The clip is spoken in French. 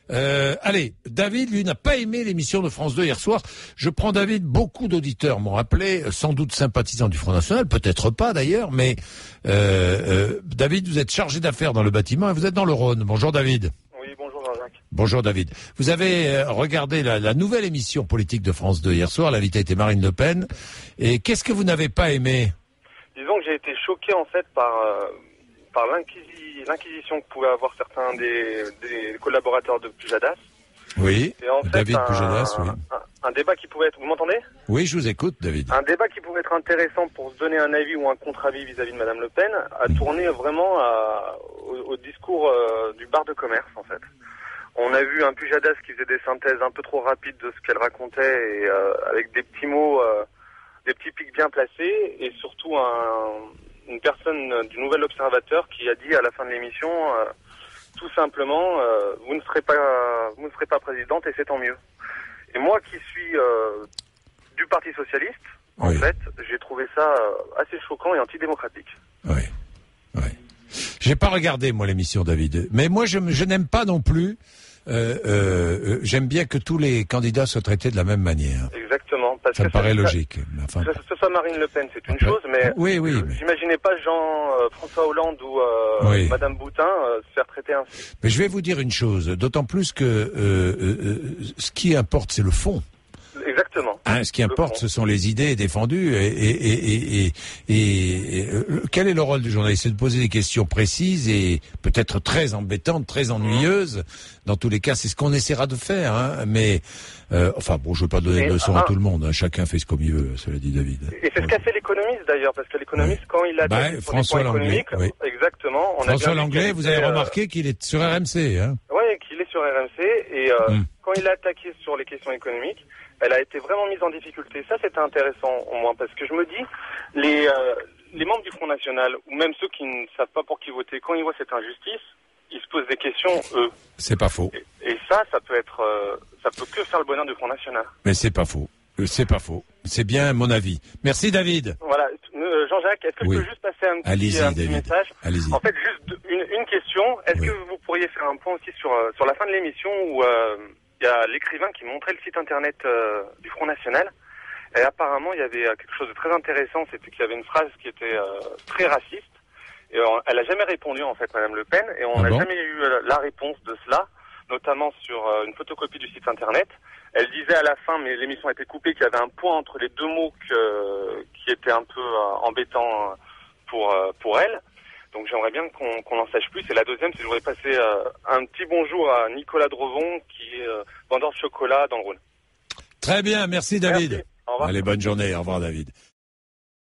Allez, David, lui, n'a pas aimé l'émission de France 2 hier soir. Je prends David, beaucoup d'auditeurs m'ont appelé, sans doute sympathisants du Front National, peut-être pas d'ailleurs, mais David, vous êtes chargé d'affaires dans le bâtiment et vous êtes dans le Rhône. Bonjour David. Oui, bonjour Jean-Jacques. Bonjour David. Vous avez regardé la nouvelle émission politique de France 2 hier soir, l'invité était Marine Le Pen, et qu'est-ce que vous n'avez pas aimé? Disons que j'ai été choqué en fait par l'inquisition que pouvaient avoir certains des collaborateurs de Pujadas. Oui, et en fait, David Pujadas, oui. Un débat qui pouvait être... Vous m'entendez? Oui, je vous écoute, David. Un débat qui pouvait être intéressant pour se donner un avis ou un contre-avis vis-à-vis de Madame Le Pen a tourné vraiment au discours du bar de commerce, en fait. On a vu un Pujadas qui faisait des synthèses un peu trop rapides de ce qu'elle racontait et avec des petits mots, des petits pics bien placés et surtout une personne du Nouvel Observateur qui a dit à la fin de l'émission tout simplement vous ne serez pas présidente et c'est tant mieux. Et moi qui suis du Parti Socialiste, en fait, j'ai trouvé ça assez choquant et antidémocratique. Oui, oui. J'ai pas regardé moi l'émission, David, mais moi je n'aime pas non plus. J'aime bien que tous les candidats soient traités de la même manière. Exactement. Parce ça que me paraît logique. Enfin, que ce soit Marine Le Pen, c'est une chose, mais j'imaginais pas François Hollande ou Madame Boutin se faire traiter ainsi. Mais je vais vous dire une chose, d'autant plus que ce qui importe, c'est le fond. Exactement. Ce qui importe, ce sont les idées défendues et quel est le rôle du journaliste? C'est de poser des questions précises et peut-être très embêtantes, très ennuyeuses. Dans tous les cas, c'est ce qu'on essaiera de faire. Mais enfin bon, je veux pas donner de leçons à tout le monde. Chacun fait ce comme il veut, cela dit David. Et c'est ce qu'a fait l'économiste d'ailleurs, parce que l'économiste, quand il a François Langlais, exactement. François Langlais, vous avez remarqué qu'il est sur RMC, hein? Oui, qu'il est sur RMC et quand il a attaqué sur les questions économiques, elle a été vraiment mise en difficulté. Ça, c'était intéressant au moins, parce que je me dis, les membres du Front National, ou même ceux qui ne savent pas pour qui voter, quand ils voient cette injustice, ils se posent des questions, eux. C'est pas faux. Et ça peut que faire le bonheur du Front National. Mais c'est pas faux. C'est pas faux. C'est bien mon avis. Merci David. Voilà. Jean-Jacques, est-ce que je peux juste passer un petit message? Allez-y. En fait, juste une question. Est-ce que vous pourriez faire un point aussi sur la fin de l'émission où il y a l'écrivain qui montrait le site internet du Front National et apparemment il y avait quelque chose de très intéressant, c'était qu'il y avait une phrase qui était très raciste et elle a jamais répondu en fait, Madame Le Pen, et on n'a jamais eu la réponse de cela, notamment sur une photocopie du site internet. Elle disait à la fin, mais l'émission a été coupée, qu'il y avait un point entre les deux mots qui était un peu embêtant pour elle. Donc j'aimerais bien qu'on en sache plus. Et la deuxième, c'est que je voudrais passer un petit bonjour à Nicolas Drevon, qui est vendeur de chocolat dans le Rhône. Très bien, merci David. Merci. Au revoir. Allez, bonne journée, au revoir David.